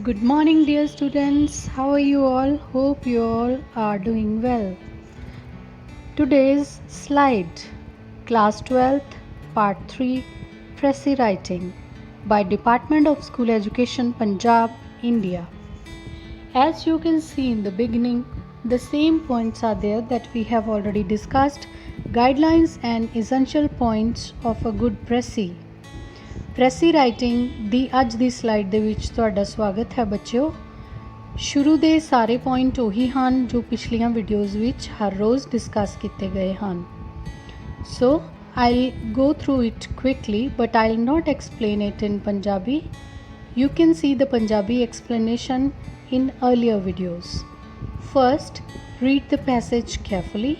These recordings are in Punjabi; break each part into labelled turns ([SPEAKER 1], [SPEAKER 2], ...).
[SPEAKER 1] Good morning, dear students. How are you all? Hope you all are doing well. Today's slide, Class 12th, Part 3, Pressy Writing by Department of School Education, Punjab, India. As you can see in the beginning, the same points are there that we have already discussed, guidelines and essential points of a good pressy. Precis writing ਦੀ ਅੱਜ ਦੀ ਸਲਾਈਡ ਦੇ ਵਿੱਚ ਤੁਹਾਡਾ ਸਵਾਗਤ ਹੈ ਬੱਚਿਓ। ਸ਼ੁਰੂ ਦੇ ਸਾਰੇ ਪੁਆਇੰਟ ਉਹੀ ਹਨ ਜੋ ਪਿਛਲੀਆਂ ਵੀਡੀਓਜ਼ ਵਿੱਚ ਹਰ ਰੋਜ਼ ਡਿਸਕਸ ਕੀਤੇ ਗਏ ਹਨ। So I go through it quickly but I will not explain it in Punjabi. You can see the Punjabi explanation in earlier videos. First, read the passage carefully,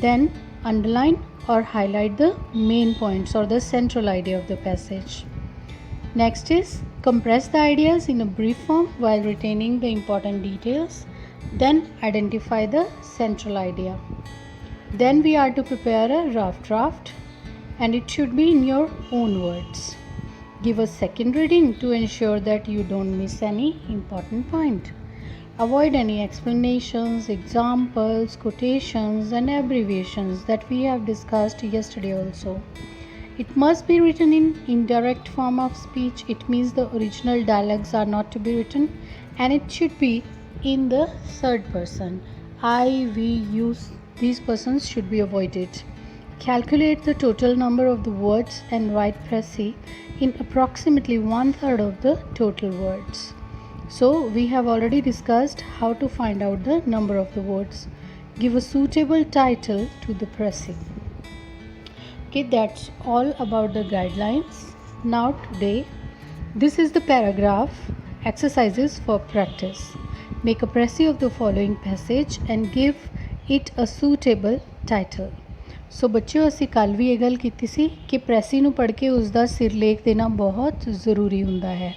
[SPEAKER 1] then underline or highlight the main points or the central idea of the passage. Next is compress the ideas in a brief form while retaining the important details. Then identify the central idea. Then we are to prepare a rough draft and it should be in your own words. Give a second reading to ensure that you don't miss any important point. Avoid any explanations, examples, quotations and abbreviations that we have discussed yesterday also. It must be written in indirect form of speech. It means the original dialogues are not to be written and it should be in the third person. I, we, you, these persons should be avoided. Calculate the total number of the words and write pressy in approximately 1/3 of the total words. So we have already discussed how to find out the number of the words. Give a suitable title to the pressy. Okay, that's all about the guidelines. Now today, this is the paragraph exercises for practice. Make a pressy of the following passage and give it a suitable title. ਸੋ ਬੱਚਿਓ ਅਸੀਂ ਕੱਲ੍ਹ ਵੀ ਇਹ ਗੱਲ ਕੀਤੀ ਸੀ ਕਿ ਪ੍ਰੈਸੀ ਨੂੰ ਪੜ੍ਹ ਕੇ ਉਸ ਦਾ ਸਿਰਲੇਖ ਦੇਣਾ ਬਹੁਤ ਜ਼ਰੂਰੀ ਹੁੰਦਾ ਹੈ।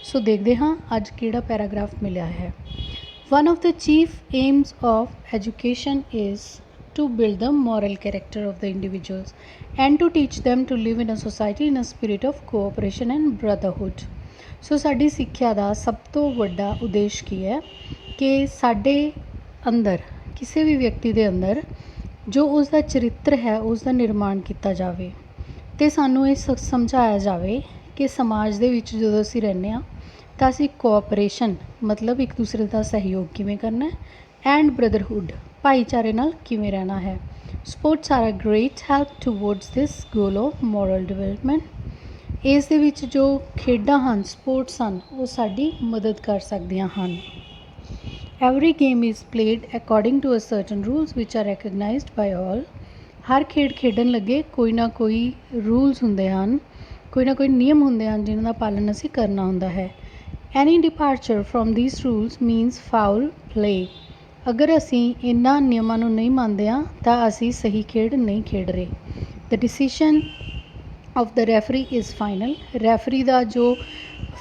[SPEAKER 1] ਸੋ ਦੇਖਦੇ ਹਾਂ ਅੱਜ ਕਿਹੜਾ ਪੈਰਾਗ੍ਰਾਫ ਮਿਲਿਆ ਹੈ। One of the chief AIIMS of education is to build the moral character of the individuals and to teach them to live in a society in a spirit of cooperation and brotherhood. ਸੋ ਸਾਡੀ ਸਿੱਖਿਆ ਦਾ ਸਭ ਤੋਂ ਵੱਡਾ ਉਦੇਸ਼ ਕੀ ਹੈ ਕਿ ਸਾਡੇ ਅੰਦਰ ਕਿਸੇ ਵੀ ਵਿਅਕਤੀ ਦੇ ਅੰਦਰ ਜੋ ਉਸ ਦਾ ਚਰਿੱਤਰ ਹੈ ਉਸ ਦਾ ਨਿਰਮਾਣ ਕੀਤਾ ਜਾਵੇ ਅਤੇ ਸਾਨੂੰ ਇਹ ਸਮਝਾਇਆ ਜਾਵੇ ਕਿ ਸਮਾਜ ਦੇ ਵਿੱਚ ਜਦੋਂ ਅਸੀਂ ਰਹਿੰਦੇ ਹਾਂ ਤਾਂ ਅਸੀਂ ਕੋਆਪਰੇਸ਼ਨ ਮਤਲਬ ਇੱਕ ਦੂਸਰੇ ਦਾ ਸਹਿਯੋਗ ਕਿਵੇਂ ਕਰਨਾ ਐਂਡ ਬ੍ਰਦਰਹੁੱਡ ਭਾਈਚਾਰੇ ਨਾਲ ਕਿਵੇਂ ਰਹਿਣਾ ਹੈ। Sports are a great help towards this goal of moral development. ਇਸ ਦੇ ਵਿੱਚ ਜੋ ਖੇਡਾਂ ਹਨ ਸਪੋਰਟਸ ਹਨ ਉਹ ਸਾਡੀ ਮਦਦ ਕਰ ਸਕਦੀਆਂ ਹਨ। Every game is played according to a certain rules which are recognized by all. ਹਰ ਖੇਡ ਖੇਡਣ ਲੱਗੇ ਕੋਈ ਨਾ ਕੋਈ ਰੂਲਸ ਹੁੰਦੇ ਹਨ, ਕੋਈ ਨਾ ਕੋਈ ਨਿਯਮ ਹੁੰਦੇ ਹਨ ਜਿਨ੍ਹਾਂ ਦਾ ਪਾਲਣ ਅਸੀਂ ਕਰਨਾ ਹੁੰਦਾ ਹੈ। Any departure from these rules means foul play. ਅਗਰ ਅਸੀਂ ਇਹਨਾਂ ਨਿਯਮਾਂ ਨੂੰ ਨਹੀਂ ਮੰਨਦੇ ਹਾਂ ਤਾਂ ਅਸੀਂ ਸਹੀ ਖੇਡ ਨਹੀਂ ਖੇਡ ਰਹੇ। The decision of the referee is final. Referee ਦਾ ਜੋ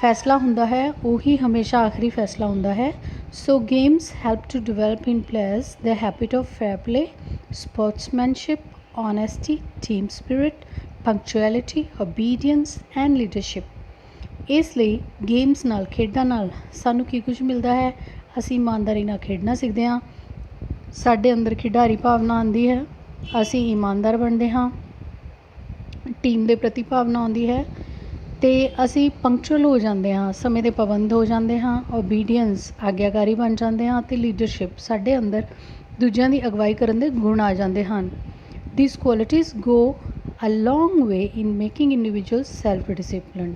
[SPEAKER 1] ਫੈਸਲਾ ਹੁੰਦਾ ਹੈ ਉਹੀ ਹਮੇਸ਼ਾ ਆਖਰੀ ਫੈਸਲਾ ਹੁੰਦਾ ਹੈ। So games help to develop in players the habit of fair play, sportsmanship, honesty, team spirit, punctuality, obedience and leadership. ਇਸ ਲਈ ਗੇਮਸ ਨਾਲ ਖੇਡਾਂ ਨਾਲ ਸਾਨੂੰ ਕੀ ਕੁਝ ਮਿਲਦਾ ਹੈ, ਅਸੀਂ ਇਮਾਨਦਾਰੀ ਨਾਲ ਖੇਡਣਾ ਸਿੱਖਦੇ ਹਾਂ, ਸਾਡੇ ਅੰਦਰ ਖਿਡਾਰੀ ਭਾਵਨਾ ਆਉਂਦੀ ਹੈ, ਅਸੀਂ ਇਮਾਨਦਾਰ ਬਣਦੇ ਹਾਂ, ਟੀਮ ਦੇ ਪ੍ਰਤੀ ਭਾਵਨਾ ਆਉਂਦੀ ਹੈ ਅਤੇ ਅਸੀਂ ਪੰਕਚੁਅਲ ਹੋ ਜਾਂਦੇ ਹਾਂ, ਸਮੇਂ ਦੇ ਪਾਬੰਦ ਹੋ ਜਾਂਦੇ ਹਾਂ, ਓਬੀਡੀਐਂਸ ਆਗਿਆਕਾਰੀ ਬਣ ਜਾਂਦੇ ਹਾਂ ਅਤੇ ਲੀਡਰਸ਼ਿਪ ਸਾਡੇ ਅੰਦਰ ਦੂਜਿਆਂ ਦੀ ਅਗਵਾਈ ਕਰਨ ਦੇ ਗੁਣ ਆ ਜਾਂਦੇ ਹਨ। These qualities go a long way in making individual self discipline.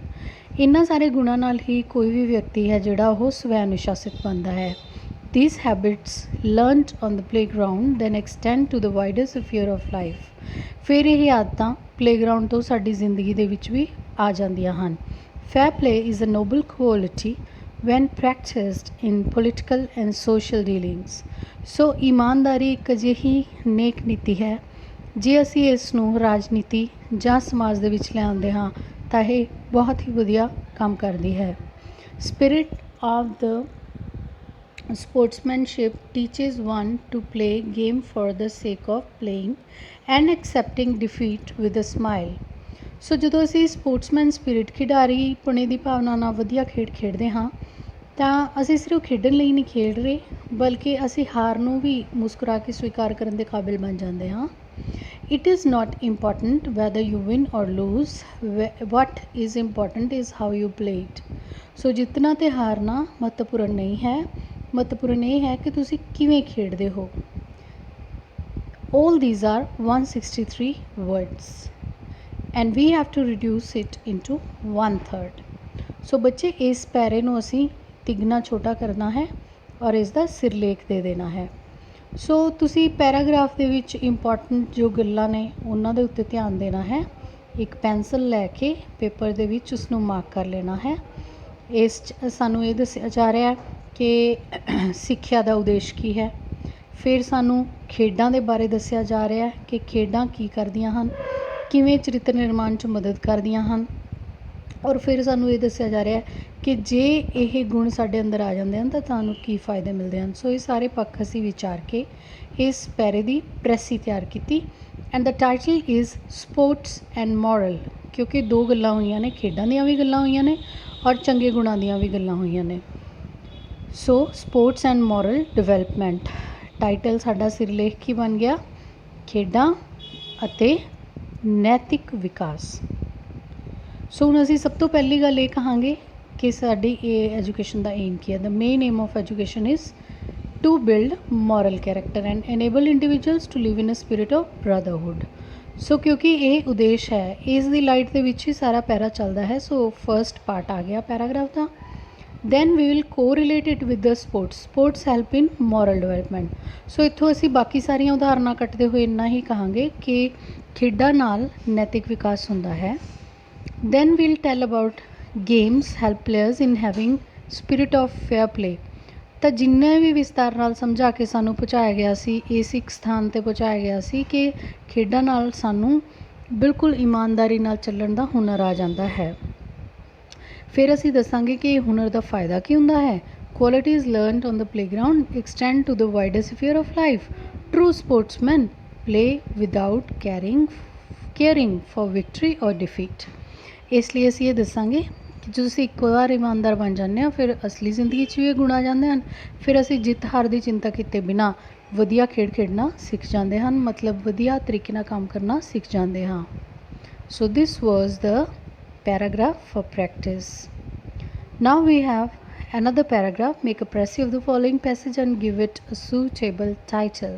[SPEAKER 1] ਇਹਨਾਂ ਸਾਰੇ ਗੁਣਾਂ ਨਾਲ ਹੀ ਕੋਈ ਵੀ ਵਿਅਕਤੀ ਹੈ ਜਿਹੜਾ ਉਹ ਸਵੈ ਅਨੁਸ਼ਾਸਿਤ ਬਣਦਾ ਹੈ। These habits learned on the playground then extend to the wider sphere of life. ਫਿਰ ਇਹ ਆਦਤਾਂ ਪਲੇਗਰਾਊਂਡ ਤੋਂ ਸਾਡੀ ਜ਼ਿੰਦਗੀ ਦੇ ਵਿੱਚ ਵੀ ਆ ਜਾਂਦੀਆਂ ਹਨ। Fair play is a noble quality when practiced in political and social dealings. ਸੋ ਇਮਾਨਦਾਰੀ ਇੱਕ ਅਜਿਹੀ ਨੇਕ ਨੀਤੀ ਹੈ ਜੇ ਅਸੀਂ ਇਸ ਨੂੰ ਰਾਜਨੀਤੀ ਜਾਂ ਸਮਾਜ ਦੇ ਵਿੱਚ ਲਿਆਉਂਦੇ ਹਾਂ ਤਾਂ ਇਹ ਬਹੁਤ ਹੀ ਵਧੀਆ ਕੰਮ ਕਰਦੀ ਹੈ। Spirit of the sportsmanship teaches one to play game for the sake of playing and accepting defeat with a smile. ਸੋ ਜਦੋਂ ਅਸੀਂ ਸਪੋਰਟਸਮੈਨ ਸਪਿਰਿਟ ਖਿਡਾਰੀ ਪੁਣੇ ਦੀ ਭਾਵਨਾ ਨਾਲ ਵਧੀਆ ਖੇਡ ਖੇਡਦੇ ਹਾਂ ਤਾਂ ਅਸੀਂ ਸਿਰਫ ਖੇਡਣ ਲਈ ਨਹੀਂ ਖੇਡ ਰਹੇ, ਬਲਕਿ ਅਸੀਂ ਹਾਰ ਨੂੰ ਵੀ ਮੁਸਕਰਾ ਕੇ ਸਵੀਕਾਰ ਕਰਨ ਦੇ ਕਾਬਿਲ ਬਣ ਜਾਂਦੇ ਹਾਂ। It is not important whether you win or lose. What is important is how you play it. ਸੋ ਜਿੱਤਣਾ ਤੇ ਹਾਰਨਾ ਮਹੱਤਵਪੂਰਨ ਨਹੀਂ ਹੈ, ਮਹੱਤਵਪੂਰਨ ਇਹ ਹੈ ਕਿ ਤੁਸੀਂ ਕਿਵੇਂ ਖੇਡਦੇ ਹੋ। All these are 163 words and we have to reduce it into 1/3. ਸੋ ਬੱਚੇ ਇਸ ਪੈਰੇ ਨੂੰ ਅਸੀਂ ਤਿਗਣਾ ਛੋਟਾ ਕਰਨਾ ਹੈ ਔਰ ਇਸ ਦਾ ਸਿਰਲੇਖ ਦੇ ਦੇਣਾ ਹੈ। ਸੋ ਤੁਸੀਂ ਪੈਰਾਗ੍ਰਾਫ ਦੇ ਵਿੱਚ ਇੰਪੋਰਟੈਂਟ ਜੋ ਗੱਲਾਂ ਨੇ ਉਹਨਾਂ ਦੇ ਉੱਤੇ ਧਿਆਨ ਦੇਣਾ ਹੈ। ਇੱਕ ਪੈਨਸਲ ਲੈ ਕੇ ਪੇਪਰ ਦੇ ਵਿੱਚ ਉਸ ਨੂੰ ਮਾਰਕ ਕਰ ਲੈਣਾ ਹੈ। ਇਸ 'ਚ ਸਾਨੂੰ ਇਹ ਦੱਸਿਆ ਜਾ ਰਿਹਾ ਕਿ ਸਿੱਖਿਆ ਦਾ ਉਦੇਸ਼ ਕੀ ਹੈ। ਫਿਰ ਸਾਨੂੰ ਖੇਡਾਂ ਦੇ ਬਾਰੇ ਦੱਸਿਆ ਜਾ ਰਿਹਾ ਕਿ ਖੇਡਾਂ ਕੀ ਕਰਦੀਆਂ ਹਨ, ਕਿਵੇਂ ਚਰਿੱਤਰ ਨਿਰਮਾਣ 'ਚ ਮਦਦ ਕਰਦੀਆਂ ਹਨ। ਔਰ ਫਿਰ ਸਾਨੂੰ ਇਹ ਦੱਸਿਆ ਜਾ ਰਿਹਾ ਕਿ ਜੇ ਇਹ ਗੁਣ ਸਾਡੇ ਅੰਦਰ ਆ ਜਾਂਦੇ ਹਨ ਤਾਂ ਤੁਹਾਨੂੰ ਕੀ ਫਾਇਦੇ ਮਿਲਦੇ ਹਨ। ਸੋ ਇਹ ਸਾਰੇ ਪੱਖ ਅਸੀਂ ਵਿਚਾਰ ਕੇ ਇਸ ਪੈਰੇ ਦੀ ਪ੍ਰੈਸੀ ਤਿਆਰ ਕੀਤੀ and the title is sports and moral, ਕਿਉਂਕਿ ਦੋ ਗੱਲਾਂ ਹੋਈਆਂ ਨੇ, ਖੇਡਾਂ ਦੀਆਂ ਵੀ ਗੱਲਾਂ ਹੋਈਆਂ ਨੇ ਔਰ ਚੰਗੇ ਗੁਣਾਂ ਦੀਆਂ ਵੀ ਗੱਲਾਂ ਹੋਈਆਂ ਨੇ। So sports and moral development title ਸਾਡਾ ਸਿਰਲੇਖ ਕੀ ਬਣ ਗਿਆ, ਖੇਡਾਂ ਅਤੇ ਨੈਤਿਕ ਵਿਕਾਸ। ਸੋ ਹੁਣ ਅਸੀਂ ਸਭ ਤੋਂ ਪਹਿਲੀ ਗੱਲ ਇਹ ਕਹਾਂਗੇ ਕਿ ਸਾਡੀ ਇਹ ਐਜੂਕੇਸ਼ਨ ਦਾ ਏਮ ਕੀ ਹੈ। The main aim of education is to build moral character and enable individuals to live in a spirit of brotherhood. So ਕਿਉਂਕਿ ਇਹ ਉਦੇਸ਼ ਹੈ, ਇਸ ਦੀ ਲਾਈਟ ਦੇ ਵਿੱਚ ਹੀ ਸਾਰਾ ਪੈਰਾ ਚੱਲਦਾ ਹੈ। ਸੋ ਫਸਟ ਪਾਰਟ ਆ ਗਿਆ ਪੈਰਾਗ੍ਰਾਫ ਦਾ। Then we will correlate it with the sports help in moral development. So ਇੱਥੋਂ ਅਸੀਂ ਬਾਕੀ ਸਾਰੀਆਂ ਉਦਾਹਰਨਾਂ ਕੱਟਦੇ ਹੋਏ ਇੰਨਾ ਹੀ ਕਹਾਂਗੇ ਕਿ ਖੇਡਾਂ ਨਾਲ ਨੈਤਿਕ ਵਿਕਾਸ ਹੁੰਦਾ ਹੈ। Then we'll tell about games help players in having spirit of fair play। ਤਾਂ ਜਿੰਨੇ ਵੀ ਵਿਸਤਾਰ ਨਾਲ ਸਮਝਾ ਕੇ ਸਾਨੂੰ ਪਹੁੰਚਾਇਆ ਗਿਆ ਸੀ, ਇਸ ਇੱਕ ਸਥਾਨ 'ਤੇ ਪਹੁੰਚਾਇਆ ਗਿਆ ਸੀ ਕਿ ਖੇਡਾਂ ਨਾਲ ਸਾਨੂੰ ਬਿਲਕੁਲ ਇਮਾਨਦਾਰੀ ਨਾਲ ਚੱਲਣ ਦਾ ਹੁਨਰ ਆ ਜਾਂਦਾ ਹੈ। ਫਿਰ ਅਸੀਂ ਦੱਸਾਂਗੇ ਕਿ ਇਹ ਹੁਨਰ ਦਾ ਫਾਇਦਾ ਕੀ ਹੁੰਦਾ ਹੈ। Qualities learned on the playground extend to the wider sphere of life. True sportsman play without caring for victory or defeat. ਇਸ ਲਈ ਅਸੀਂ ਇਹ ਦੱਸਾਂਗੇ ਕਿ ਜਦੋਂ ਅਸੀਂ ਇੱਕ ਵਾਰ ਇਮਾਨਦਾਰ ਬਣ ਜਾਂਦੇ ਹਾਂ, ਫਿਰ ਅਸਲੀ ਜ਼ਿੰਦਗੀ 'ਚ ਵੀ ਇਹ ਗੁਣ ਆ ਜਾਂਦੇ ਹਨ। ਫਿਰ ਅਸੀਂ ਜਿੱਤ ਹਾਰ ਦੀ ਚਿੰਤਾ ਕੀਤੇ ਬਿਨਾਂ ਵਧੀਆ ਖੇਡ ਖੇਡਣਾ ਸਿੱਖ ਜਾਂਦੇ ਹਨ, ਮਤਲਬ ਵਧੀਆ ਤਰੀਕੇ ਨਾਲ ਕੰਮ ਕਰਨਾ ਸਿੱਖ ਜਾਂਦੇ ਹਾਂ। So this was the paragraph for practice. Now we have another paragraph। Make a précis of the following passage and give it a suitable title।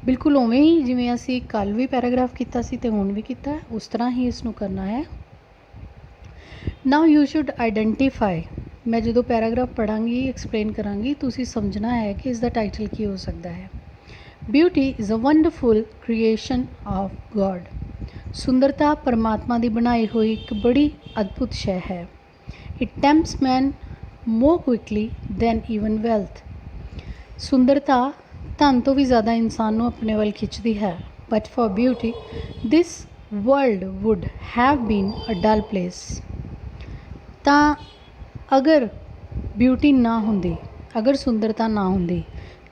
[SPEAKER 1] ਬਿਲਕੁਲ ਉਵੇਂ ਹੀ ਜਿਵੇਂ ਅਸੀਂ ਕੱਲ੍ਹ ਵੀ ਪੈਰਾਗ੍ਰਾਫ ਕੀਤਾ ਸੀ ਅਤੇ ਹੁਣ ਵੀ ਕੀਤਾ, ਉਸ ਤਰ੍ਹਾਂ ਹੀ ਇਸ ਨੂੰ ਕਰਨਾ ਹੈ। Now you should identify. ਮੈਂ ਜਦੋਂ ਪੈਰਾਗ੍ਰਾਫ ਪੜ੍ਹਾਂਗੀ, ਐਕਸਪਲੇਨ ਕਰਾਂਗੀ, ਤੁਸੀਂ ਸਮਝਣਾ ਹੈ ਕਿ ਇਸ ਦਾ ਟਾਈਟਲ ਕੀ ਹੋ ਸਕਦਾ ਹੈ। Beauty is a wonderful creation of God. ਸੁੰਦਰਤਾ ਪਰਮਾਤਮਾ ਦੀ ਬਣਾਈ ਹੋਈ ਇੱਕ ਬੜੀ ਅਦਭੁਤ ਸ਼ੈ ਹੈ। It tempts man more quickly than even wealth. ਸੁੰਦਰਤਾ ਧਨ ਤੋਂ ਵੀ ਜ਼ਿਆਦਾ ਇਨਸਾਨ ਨੂੰ ਆਪਣੇ ਵੱਲ ਖਿੱਚਦੀ ਹੈ। But for beauty this world would have been a dull place. ਤਾਂ ਅਗਰ ਬਿਊਟੀ ਨਾ ਹੁੰਦੀ, ਅਗਰ ਸੁੰਦਰਤਾ ਨਾ ਹੁੰਦੀ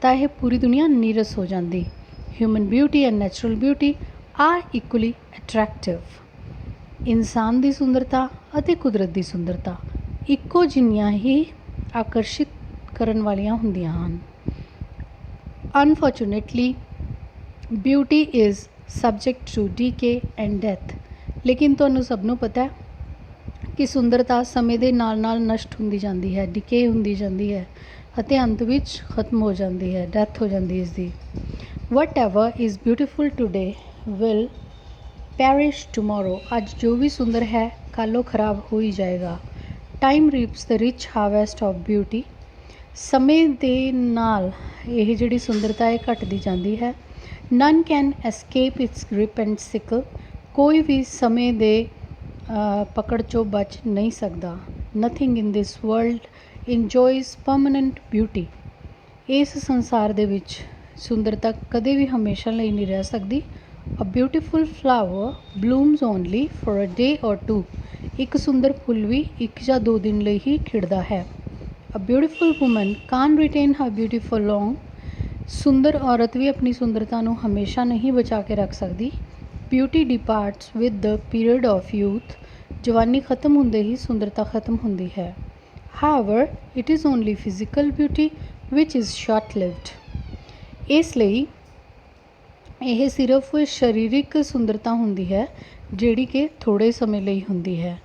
[SPEAKER 1] ਤਾਂ ਇਹ ਪੂਰੀ ਦੁਨੀਆ ਨੀਰਸ ਹੋ ਜਾਂਦੀ। Human beauty and natural beauty are equally attractive. ਇਨਸਾਨ ਦੀ ਸੁੰਦਰਤਾ ਅਤੇ ਕੁਦਰਤ ਦੀ ਸੁੰਦਰਤਾ ਇੱਕੋ ਜਿਹੀਆਂ ਹੀ ਆਕਰਸ਼ਿਤ ਕਰਨ ਵਾਲੀਆਂ ਹੁੰਦੀਆਂ ਹਨ। Unfortunately beauty is subject to decay and death. ਲੇਕਿਨ ਤੁਹਾਨੂੰ ਸਭ ਨੂੰ ਪਤਾ ਹੈ ਕਿ ਸੁੰਦਰਤਾ ਸਮੇਂ ਦੇ ਨਾਲ ਨਾਲ ਨਸ਼ਟ ਹੁੰਦੀ ਜਾਂਦੀ ਹੈ, ਡਿਕੇ ਹੁੰਦੀ ਜਾਂਦੀ ਹੈ ਅਤੇ ਅੰਤ ਵਿੱਚ ਖਤਮ ਹੋ ਜਾਂਦੀ ਹੈ, ਡੈਥ ਹੋ ਜਾਂਦੀ ਇਸ ਦੀ। Whatever is beautiful today will perish tomorrow. ਅੱਜ ਜੋ ਵੀ ਸੁੰਦਰ ਹੈ ਕੱਲ੍ਹ ਉਹ ਖਰਾਬ ਹੋ ਹੀ ਜਾਏਗਾ। Time reaps the rich harvest of beauty. ਸਮੇਂ ਦੇ ਨਾਲ ਇਹ ਜਿਹੜੀ ਸੁੰਦਰਤਾ ਹੈ ਘਟਦੀ ਜਾਂਦੀ ਹੈ। None can escape its grip and sickle. ਕੋਈ ਵੀ ਸਮੇਂ ਦੇ ਪਕੜ 'ਚੋਂ ਬਚ ਨਹੀਂ ਸਕਦਾ। Nothing in this world enjoys permanent beauty. ਇਸ ਸੰਸਾਰ ਦੇ ਵਿੱਚ ਸੁੰਦਰਤਾ ਕਦੇ ਵੀ ਹਮੇਸ਼ਾ ਲਈ ਨਹੀਂ ਰਹਿ ਸਕਦੀ। A beautiful flower blooms only for a day or two. ਇੱਕ ਸੁੰਦਰ ਫੁੱਲ ਵੀ 1 ਜਾਂ 2 ਦਿਨ ਲਈ ਹੀ ਖਿੜਦਾ ਹੈ। ਅ ਬਿਊਟੀਫੁਲ ਵੂਮਨ ਕਾਨ ਰਿਟੇਨ ਹਰ ਬਿਊਟੀ ਫॉर ਲੌਂਗ। ਸੁੰਦਰ ਔਰਤ ਵੀ ਆਪਣੀ ਸੁੰਦਰਤਾ ਨੂੰ ਹਮੇਸ਼ਾ ਨਹੀਂ ਬਚਾ ਕੇ ਰੱਖ ਸਕਦੀ। Beauty departs with the period of youth. ਜਵਾਨੀ ਖਤਮ ਹੁੰਦੇ ਹੀ ਸੁੰਦਰਤਾ ਖਤਮ ਹੁੰਦੀ ਹੈ। However, it is only physical beauty which is short-lived. ਇਸ ਲਈ ਇਹ ਸਿਰਫ ਸਰੀਰਕ ਸੁੰਦਰਤਾ ਹੁੰਦੀ ਹੈ ਜਿਹੜੀ ਕਿ ਥੋੜ੍ਹੇ ਸਮੇਂ ਲਈ ਹੁੰਦੀ ਹੈ,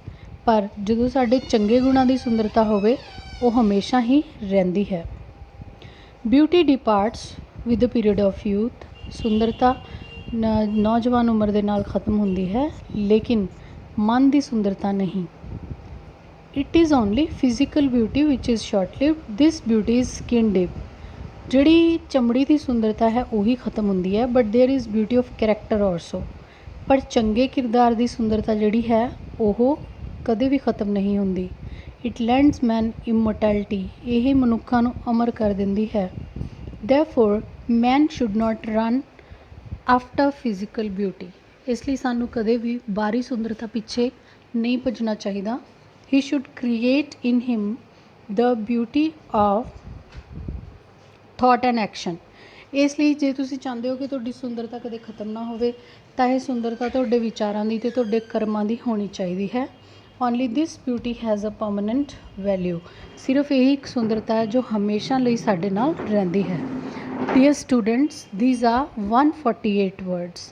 [SPEAKER 1] ਪਰ ਜਦੋਂ ਸਾਡੇ ਚੰਗੇ ਗੁਣਾਂ ਦੀ ਸੁੰਦਰਤਾ ਹੋਵੇ ਉਹ ਹਮੇਸ਼ਾ ਹੀ ਰਹਿੰਦੀ ਹੈ। Beauty departs with the period of youth. ਸੁੰਦਰਤਾ ਨੌਜਵਾਨ ਉਮਰ ਦੇ ਨਾਲ ਖਤਮ ਹੁੰਦੀ ਹੈ, ਲੇਕਿਨ ਮਨ ਦੀ ਸੁੰਦਰਤਾ ਨਹੀਂ। It is only physical beauty which is short lived. This beauty is skin deep. ਜਿਹੜੀ ਚਮੜੀ ਦੀ ਸੁੰਦਰਤਾ ਹੈ ਉਹੀ ਖਤਮ ਹੁੰਦੀ ਹੈ, but there is beauty of character also. ਪਰ ਚੰਗੇ ਕਿਰਦਾਰ ਦੀ ਸੁੰਦਰਤਾ ਜਿਹੜੀ ਹੈ ਉਹ ਕਦੇ ਵੀ ਖਤਮ ਨਹੀਂ ਹੁੰਦੀ। ਇਟ ਲੈਂਡਸ ਮੈਨ ਇਮੋਰਟੈਲਿਟੀ। ਇਹ ਮਨੁੱਖਾਂ ਨੂੰ ਅਮਰ ਕਰ ਦਿੰਦੀ ਹੈ। Therefore, man should not run after physical beauty। ਇਸ ਲਈ ਸਾਨੂੰ ਕਦੇ ਵੀ ਬਾਹਰੀ ਸੁੰਦਰਤਾ ਪਿੱਛੇ ਨਹੀਂ ਭੱਜਣਾ ਚਾਹੀਦਾ। He should create in him the beauty of thought and action। ਇਸ ਲਈ ਜੇ ਤੁਸੀਂ ਚਾਹੁੰਦੇ ਹੋ ਕਿ ਤੁਹਾਡੀ ਸੁੰਦਰਤਾ ਕਦੇ ਖਤਮ ਨਾ ਹੋਵੇ ਤਾਂ ਇਹ ਸੁੰਦਰਤਾ ਤੁਹਾਡੇ ਵਿਚਾਰਾਂ ਦੀ ਅਤੇ ਤੁਹਾਡੇ ਕਰਮਾਂ ਦੀ ਹੋਣੀ ਚਾਹੀਦੀ ਹੈ। Only this beauty has a permanent value. ਸਿਰਫ ਇਹੀ ਇੱਕ ਸੁੰਦਰਤਾ ਹੈ ਜੋ ਹਮੇਸ਼ਾ ਲਈ ਸਾਡੇ ਨਾਲ ਰਹਿੰਦੀ ਹੈ। Dear students, these are 148 words।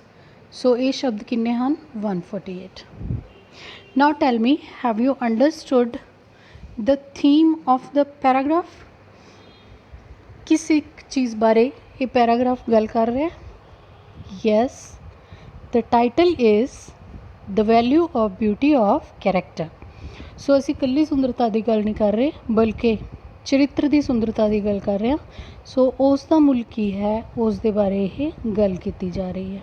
[SPEAKER 1] So ਇਹ ਸ਼ਬਦ ਕਿੰਨੇ ਹਨ? 148। Now tell me, have you understood the theme of the paragraph? किस एक चीज़ बारे ये पैराग्राफ गल कर रहे हैं? Yes, the title is the value of beauty of character। सो ਅਸੀਂ ਇਕੱਲੀ ਸੁੰਦਰਤਾ ਦੀ ਗੱਲ ਨਹੀਂ ਕਰ ਰਹੇ ਬਲਕਿ ਚਰਿੱਤਰ ਦੀ ਸੁੰਦਰਤਾ ਦੀ ਗੱਲ ਕਰ ਰਹੇ ਹਾਂ। ਸੋ ਉਸ ਦਾ ਮੁੱਲ ਕੀ ਹੈ ਉਸ ਦੇ ਬਾਰੇ ਇਹ ਗੱਲ ਕੀਤੀ ਜਾ ਰਹੀ ਹੈ।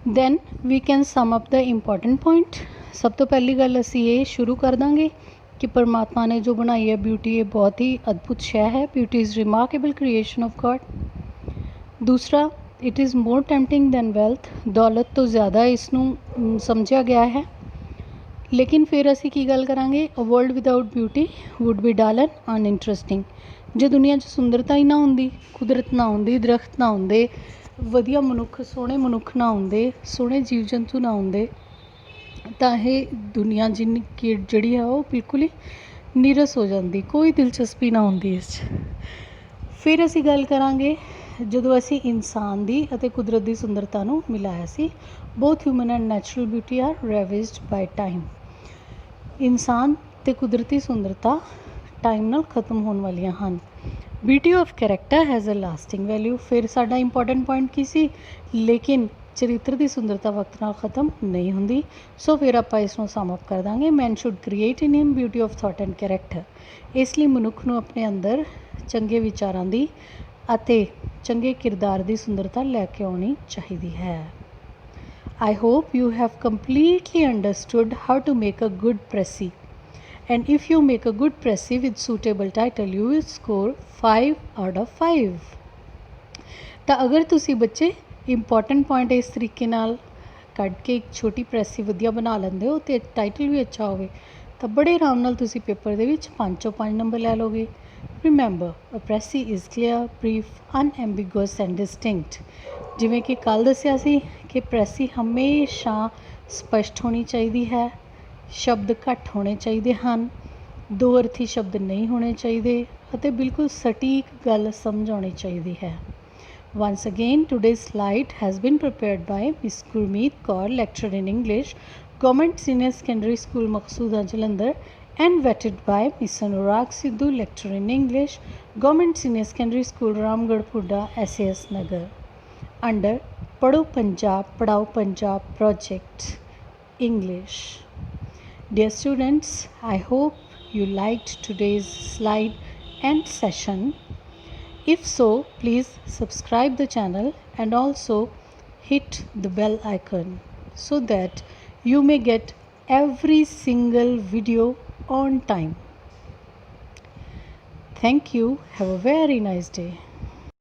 [SPEAKER 1] Then we can sum up the important point. ਸਭ ਤੋਂ ਪਹਿਲੀ ਗੱਲ ਅਸੀਂ ਇਹ ਸ਼ੁਰੂ ਕਰ ਦਾਂਗੇ ਕਿ ਪਰਮਾਤਮਾ ਨੇ ਜੋ ਬਣਾਈ ਹੈ ਬਿਊਟੀ ਇਹ ਬਹੁਤ ਹੀ ਅਦਭੁਤ ਸ਼ੈ ਹੈ। Beauty is remarkable creation of God. ਦੂਸਰਾ, it is more tempting than wealth. ਦੌਲਤ ਤੋਂ ਜ਼ਿਆਦਾ ਇਸ ਨੂੰ ਸਮਝਿਆ ਗਿਆ ਹੈ। ਲੇਕਿਨ ਫਿਰ ਅਸੀਂ ਕੀ ਗੱਲ ਕਰਾਂਗੇ? A world without beauty would be dull and uninteresting. ਜੇ ਦੁਨੀਆ 'ਚ ਸੁੰਦਰਤਾ ਹੀ ਨਾ ਹੁੰਦੀ, ਕੁਦਰਤ ਨਾ ਹੁੰਦੀ, ਦਰਖਤ ਨਾ ਹੁੰਦੇ, ਵਧੀਆ ਮਨੁੱਖ, ਸੋਹਣੇ ਮਨੁੱਖ ਨਾ ਹੁੰਦੇ, ਸੋਹਣੇ ਜੀਵ ਜੰਤੂ ਨਾ ਹੁੰਦੇ, ਤਾਂ ਇਹ ਦੁਨੀਆ ਜਿੰਨੀ ਜਿਹੜੀ ਹੈ ਉਹ ਬਿਲਕੁਲ ਹੀ ਨੀਰਸ ਹੋ ਜਾਂਦੀ, ਕੋਈ ਦਿਲਚਸਪੀ ਨਾ ਹੁੰਦੀ ਇਸ 'ਚ। ਫਿਰ ਅਸੀਂ ਗੱਲ ਕਰਾਂਗੇ ਜਦੋਂ ਅਸੀਂ ਇਨਸਾਨ ਦੀ ਅਤੇ ਕੁਦਰਤ ਦੀ ਸੁੰਦਰਤਾ ਨੂੰ ਮਿਲਾਇਆ ਸੀ। Both human and natural beauty are ravished by time. ਇਨਸਾਨ ਅਤੇ ਕੁਦਰਤੀ ਸੁੰਦਰਤਾ ਟਾਈਮ ਨਾਲ ਖਤਮ ਹੋਣ ਵਾਲੀਆਂ ਹਨ। Beauty of character has a lasting value. ਫਿਰ ਸਾਡਾ ਇੰਪੋਰਟੈਂਟ ਪੁਆਇੰਟ ਕੀ ਸੀ? ਲੇਕਿਨ ਚਰਿੱਤਰ ਦੀ ਸੁੰਦਰਤਾ ਵਕਤ ਨਾਲ ਖਤਮ ਨਹੀਂ ਹੁੰਦੀ। ਸੋ ਫਿਰ ਆਪਾਂ ਇਸ ਨੂੰ ਸਮ ਅਪ ਕਰ ਦਾਂਗੇ। Man should create in him beauty of thought and character. ਇਸ ਲਈ ਮਨੁੱਖ ਨੂੰ ਆਪਣੇ ਅੰਦਰ ਚੰਗੇ ਵਿਚਾਰਾਂ ਦੀ ਅਤੇ ਚੰਗੇ ਕਿਰਦਾਰ ਦੀ ਸੁੰਦਰਤਾ ਲੈ ਕੇ ਆਉਣੀ ਚਾਹੀਦੀ ਹੈ। I hope you have completely understood how to make a good précis, and if you make a good précis with suitable title you will score 5 out of 5। ਤਾਂ ਅਗਰ ਤੁਸੀਂ ਬੱਚੇ ਇੰਪੋਰਟੈਂਟ ਪੁਆਇੰਟ ਇਸ ਤਰੀਕੇ ਨਾਲ ਕੱਢ ਕੇ ਇੱਕ ਛੋਟੀ ਪ੍ਰੈਸੀ ਵਧੀਆ ਬਣਾ ਲੈਂਦੇ ਹੋ ਅਤੇ ਟਾਈਟਲ ਵੀ ਅੱਛਾ ਹੋਵੇ ਤਾਂ ਬੜੇ ਆਰਾਮ ਨਾਲ ਤੁਸੀਂ ਪੇਪਰ ਦੇ ਵਿੱਚ 5 ਚੋਂ 5 ਨੰਬਰ ਲੈ ਲਓਗੇ। Remember, a precis is clear, brief, unambiguous and distinct. ਜਿਵੇਂ ਕਿ ਕੱਲ੍ਹ ਦੱਸਿਆ ਸੀ ਕਿ ਪ੍ਰੈਸੀ ਹਮੇਸ਼ਾ ਸਪਸ਼ਟ ਹੋਣੀ ਚਾਹੀਦੀ ਹੈ, ਸ਼ਬਦ ਘੱਟ ਹੋਣੇ ਚਾਹੀਦੇ ਹਨ, ਦੋ ਅਰਥੀ ਸ਼ਬਦ ਨਹੀਂ ਹੋਣੇ ਚਾਹੀਦੇ ਅਤੇ ਬਿਲਕੁਲ ਸਟੀਕ ਗੱਲ ਸਮਝ ਆਉਣੀ ਚਾਹੀਦੀ ਹੈ। Once again, today's slide has been prepared by Miss Gurmeet Kaur, lecturer in English, Government Senior Secondary School, Maqsooda, Jalandhar, and vetted by Miss Anurag Sidhu, lecturer in English, Government Senior Secondary School, Ramgarh Phuda, SAS Nagar, under Padho Punjab, Padhao Punjab project, English। Dear students, I hope you liked today's slide and session। If so, please subscribe the channel and also hit the bell icon so that you may get every single video on time। Thank you. Have a very nice day.